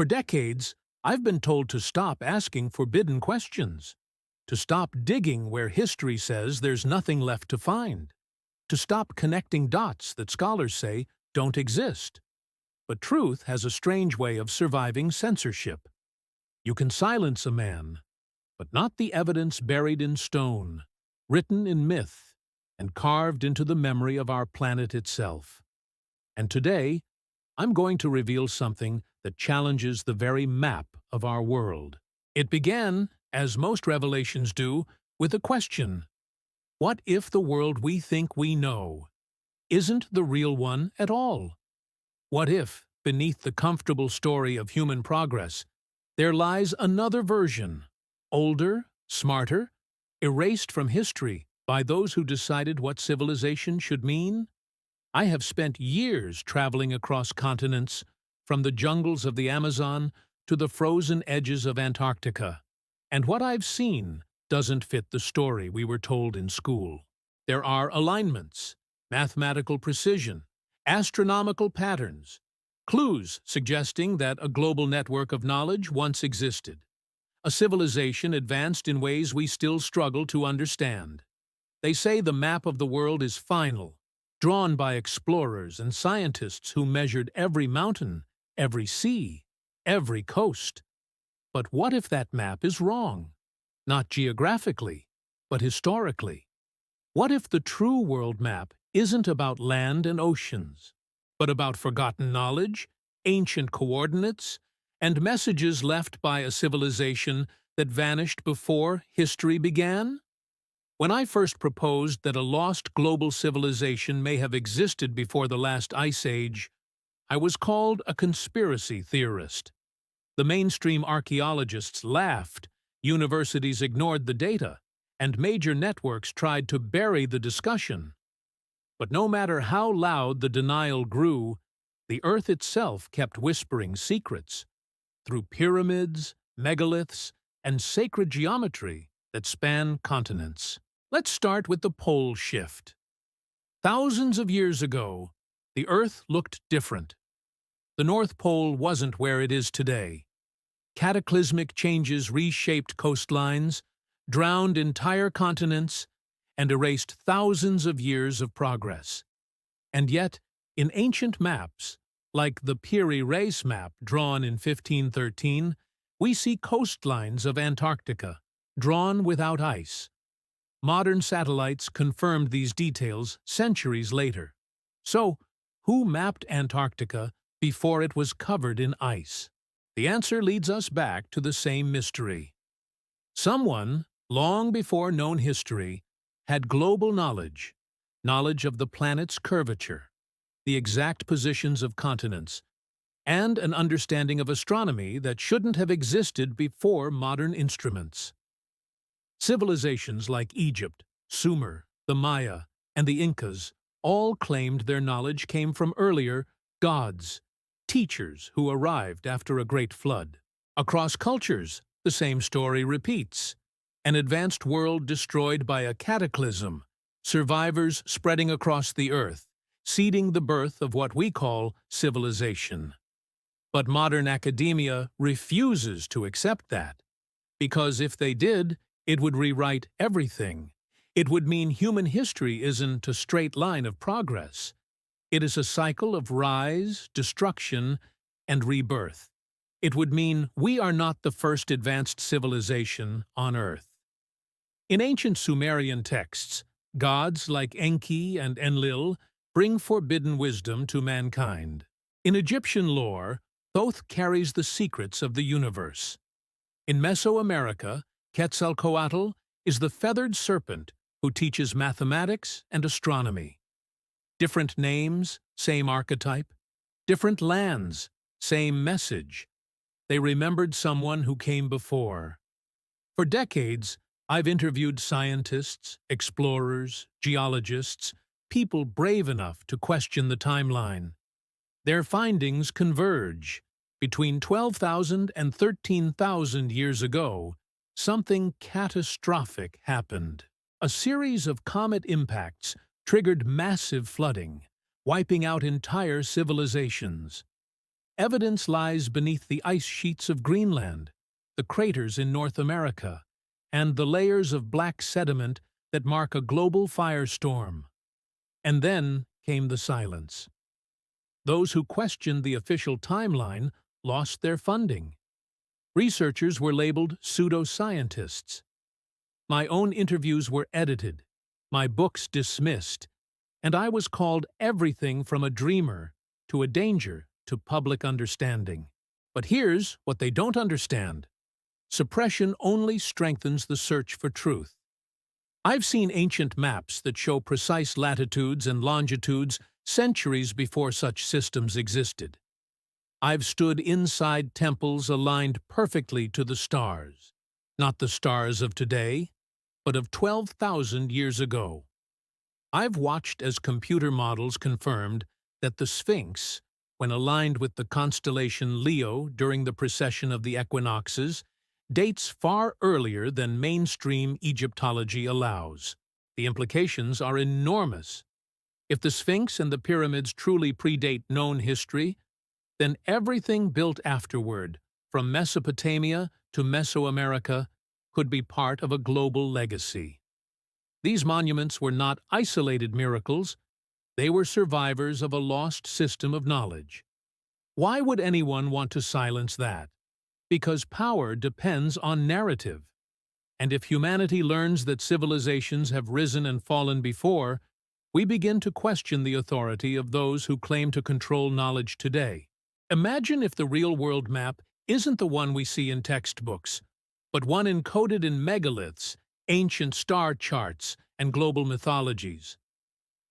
For decades, I've been told to stop asking forbidden questions, to stop digging where history says there's nothing left to find, to stop connecting dots that scholars say don't exist. But truth has a strange way of surviving censorship. You can silence a man, but not the evidence buried in stone, written in myth, and carved into the memory of our planet itself. And today, I'm going to reveal something that challenges the very map of our world. It began, as most revelations do, with a question. What if the world we think we know isn't the real one at all? What if, beneath the comfortable story of human progress, there lies another version, older, smarter, erased from history by those who decided what civilization should mean? I have spent years traveling across continents, from the jungles of the Amazon to the frozen edges of Antarctica, and what I've seen doesn't fit the story we were told in school. There are alignments, mathematical precision, astronomical patterns, clues suggesting that a global network of knowledge once existed. A civilization advanced in ways we still struggle to understand. They say the map of the world is final, drawn by explorers and scientists who measured every mountain, every sea, every coast. But what if that map is wrong? Not geographically, but historically. What if the true world map isn't about land and oceans, but about forgotten knowledge, ancient coordinates, and messages left by a civilization that vanished before history began? When I first proposed that a lost global civilization may have existed before the last ice age, I was called a conspiracy theorist. The mainstream archaeologists laughed, universities ignored the data, and major networks tried to bury the discussion. But no matter how loud the denial grew, the Earth itself kept whispering secrets through pyramids, megaliths, and sacred geometry that span continents. Let's start with the pole shift. Thousands of years ago, the Earth looked different. The North Pole wasn't where it is today. Cataclysmic changes reshaped coastlines, drowned entire continents, and erased thousands of years of progress. And yet, in ancient maps, like the Piri Reis map drawn in 1513, we see coastlines of Antarctica, drawn without ice. Modern satellites confirmed these details centuries later. So, who mapped Antarctica before it was covered in ice? The answer leads us back to the same mystery. Someone, long before known history, had global knowledge of the planet's curvature, the exact positions of continents, and an understanding of astronomy that shouldn't have existed before modern instruments. Civilizations like Egypt, Sumer, the Maya, and the Incas all claimed their knowledge came from earlier gods, teachers who arrived after a great flood. Across cultures, the same story repeats. An advanced world destroyed by a cataclysm, survivors spreading across the earth, seeding the birth of what we call civilization. But modern academia refuses to accept that, because if they did, it would rewrite everything. It would mean human history isn't a straight line of progress. It is a cycle of rise, destruction, and rebirth. It would mean we are not the first advanced civilization on Earth. In ancient Sumerian texts, gods like Enki and Enlil bring forbidden wisdom to mankind. In Egyptian lore, Thoth carries the secrets of the universe. In Mesoamerica, Quetzalcoatl is the feathered serpent who teaches mathematics and astronomy. Different names, same archetype. Different lands, same message. They remembered someone who came before. For decades, I've interviewed scientists, explorers, geologists, people brave enough to question the timeline. Their findings converge. Between 12,000 and 13,000 years ago, something catastrophic happened. A series of comet impacts triggered massive flooding, wiping out entire civilizations. Evidence lies beneath the ice sheets of Greenland, the craters in North America, and the layers of black sediment that mark a global firestorm. And then came the silence. Those who questioned the official timeline lost their funding. Researchers were labeled pseudoscientists. My own interviews were edited, my books dismissed, and I was called everything from a dreamer to a danger to public understanding. But here's what they don't understand. Suppression only strengthens the search for truth. I've seen ancient maps that show precise latitudes and longitudes centuries before such systems existed. I've stood inside temples aligned perfectly to the stars, not the stars of today, but of 12,000 years ago. I've watched as computer models confirmed that the Sphinx, when aligned with the constellation Leo during the precession of the equinoxes, dates far earlier than mainstream Egyptology allows. The implications are enormous. If the Sphinx and the pyramids truly predate known history, then everything built afterward, from Mesopotamia to Mesoamerica, could be part of a global legacy. These monuments were not isolated miracles, they were survivors of a lost system of knowledge. Why would anyone want to silence that? Because power depends on narrative. And if humanity learns that civilizations have risen and fallen before, we begin to question the authority of those who claim to control knowledge today. Imagine if the real-world map isn't the one we see in textbooks, but one encoded in megaliths, ancient star charts, and global mythologies.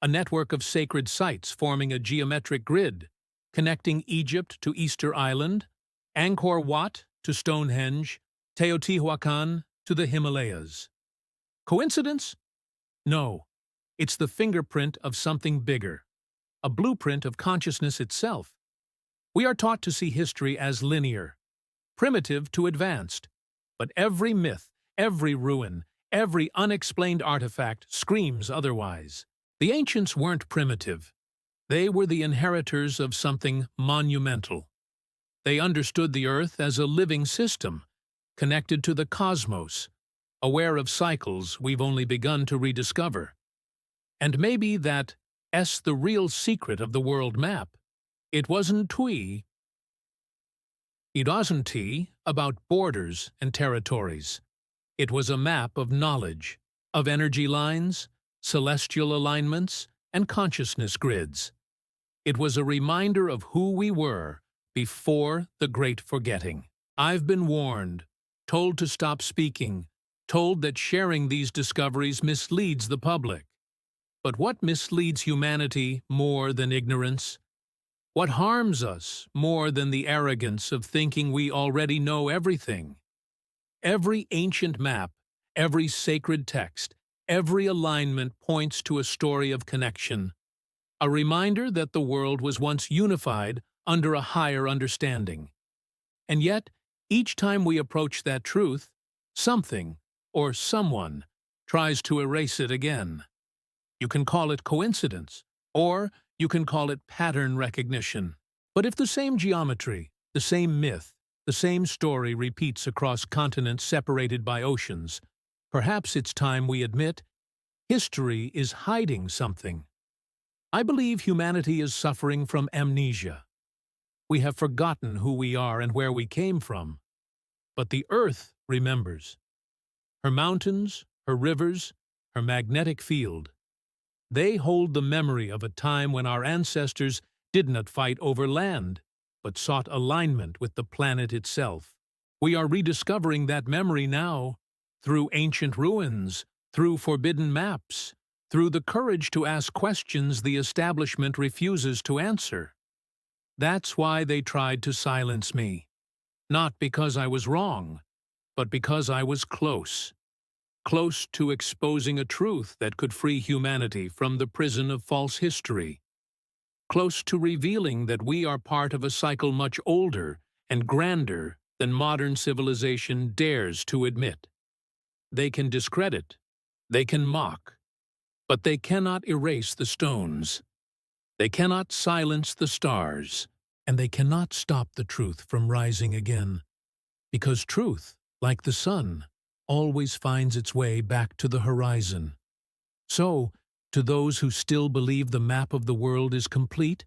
A network of sacred sites forming a geometric grid, connecting Egypt to Easter Island, Angkor Wat to Stonehenge, Teotihuacan to the Himalayas. Coincidence? No. It's the fingerprint of something bigger, a blueprint of consciousness itself. We are taught to see history as linear, primitive to advanced, but every myth, every ruin, every unexplained artifact screams otherwise. The ancients weren't primitive. They were the inheritors of something monumental. They understood the Earth as a living system, connected to the cosmos, aware of cycles we've only begun to rediscover. And maybe that's the real secret of the world map. It wasn't about borders and territories. It was a map of knowledge, of energy lines, celestial alignments, and consciousness grids. It was a reminder of who we were before the Great Forgetting. I've been warned, told to stop speaking, told that sharing these discoveries misleads the public. But what misleads humanity more than ignorance? What harms us more than the arrogance of thinking we already know everything? Every ancient map, every sacred text, every alignment points to a story of connection, a reminder that the world was once unified under a higher understanding. And yet, each time we approach that truth, something, or someone, tries to erase it again. You can call it coincidence, or you can call it pattern recognition. But if the same geometry, the same myth, the same story repeats across continents separated by oceans, perhaps it's time we admit history is hiding something. I believe humanity is suffering from amnesia. We have forgotten who we are and where we came from. But the Earth remembers. Her mountains, her rivers, her magnetic field. They hold the memory of a time when our ancestors did not fight over land, but sought alignment with the planet itself. We are rediscovering that memory now, through ancient ruins, through forbidden maps, through the courage to ask questions the establishment refuses to answer. That's why they tried to silence me. Not because I was wrong, but because I was close. Close to exposing a truth that could free humanity from the prison of false history. Close to revealing that we are part of a cycle much older and grander than modern civilization dares to admit. They can discredit, they can mock, but they cannot erase the stones. They cannot silence the stars. and they cannot stop the truth from rising again, because truth, like the sun, always finds its way back to the horizon. So, to those who still believe the map of the world is complete,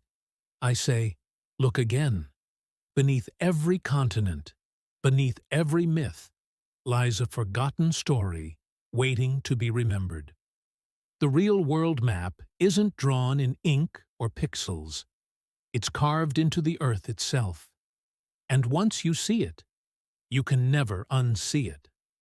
I say, look again. Beneath every continent, beneath every myth, lies a forgotten story waiting to be remembered. The real world map isn't drawn in ink or pixels. It's carved into the earth itself. And once you see it, you can never unsee it.